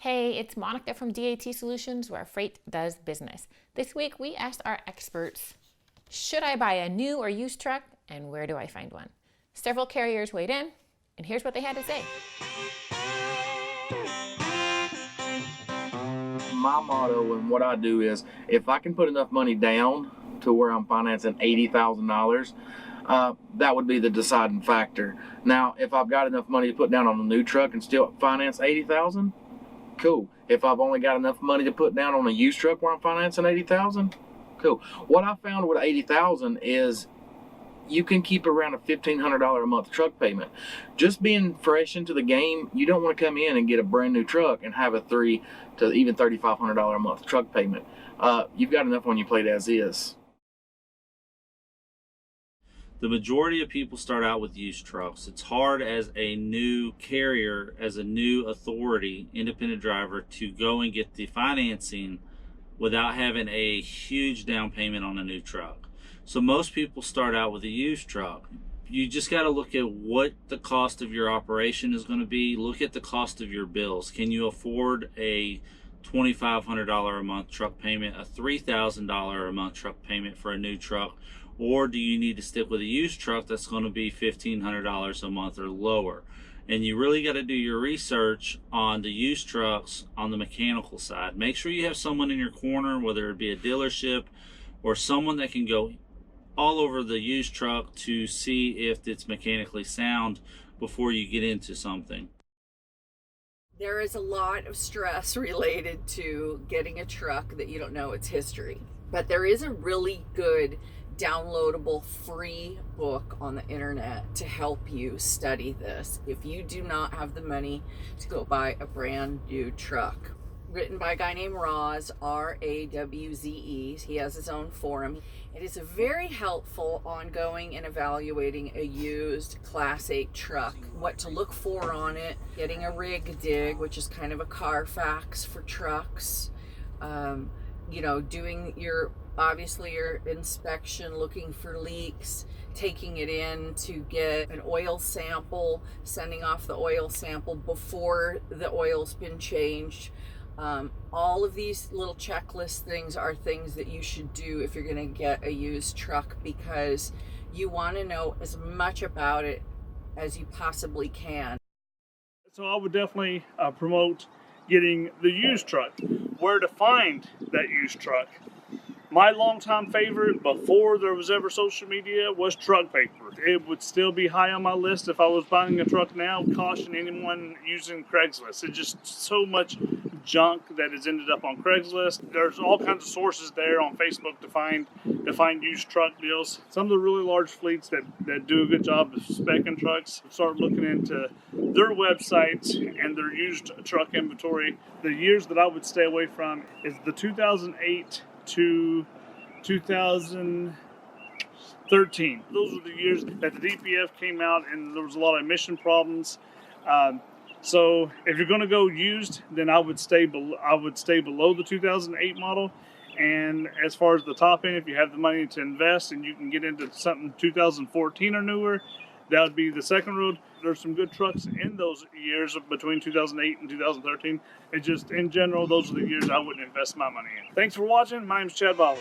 Hey, it's Monica from DAT Solutions, where freight does business. This week we asked our experts, should I buy a new or used truck, and where do I find one? Several carriers weighed in, and here's what they had to say. My motto and what I do is if I can put enough money down to where I'm financing $80,000, that would be the deciding factor. Now, if I've got enough money to put down on a new truck and still finance $80,000, cool. If I've only got enough money to put down on a used truck where I'm financing $80,000, cool. What I found with $80,000 is you can keep around a $1,500 a month truck payment. Just being fresh into the game, you don't want to come in and get a brand new truck and have a $3,000 to even $3,500 a month truck payment. You've got enough when you play it as is. The majority of people start out with used trucks. It's hard as a new carrier, as a new authority, independent driver, to go and get the financing without having a huge down payment on a new truck. So most people start out with a used truck. You just got to look at what the cost of your operation is going to be. Look at the cost of your bills. Can you afford a $2,500 a month truck payment, a $3,000 a month truck payment for a new truck? Or do you need to stick with a used truck that's going to be $1,500 a month or lower? And you really got to do your research on the used trucks on the mechanical side. Make sure you have someone in your corner, whether it be a dealership or someone that can go all over the used truck to see if it's mechanically sound before you get into something. There is a lot of stress related to getting a truck that you don't know its history. But there is a really good downloadable free book on the internet to help you study this if you do not have the money to go buy a brand new truck. Written by a guy named Rawze, Rawze. He has his own forum. It is very helpful on going and evaluating a used Class 8 truck, what to look for on it, getting a rig dig, which is kind of a Carfax for trucks, doing your inspection, looking for leaks, taking it in to get an oil sample, sending off the oil sample before the oil's been changed. All of these little checklist things are things that you should do if you're going to get a used truck, because you want to know as much about it as you possibly can. So I would definitely promote getting the used truck. Where to find that used truck? My longtime favorite before there was ever social media was Truck Paper. It would still be high on my list if I was buying a truck now. Caution anyone using Craigslist. It's just so much junk that has ended up on Craigslist. There's all kinds of sources there on Facebook to find used truck deals. Some of the really large fleets that do a good job of speccing trucks start looking into their websites and their used truck inventory. The years that I would stay away from is the 2008 to 2013. Those were the years that the DPF came out and there was a lot of emission problems. So if you're going to go used, then I would stay below the 2008 model. And as far as the top end, if you have the money to invest and you can get into something 2014 or newer, that would be the second road. There's some good trucks in those years between 2008 and 2013. It just, in general, those are the years I wouldn't invest my money in. Thanks for watching. My name's Chad Ballard.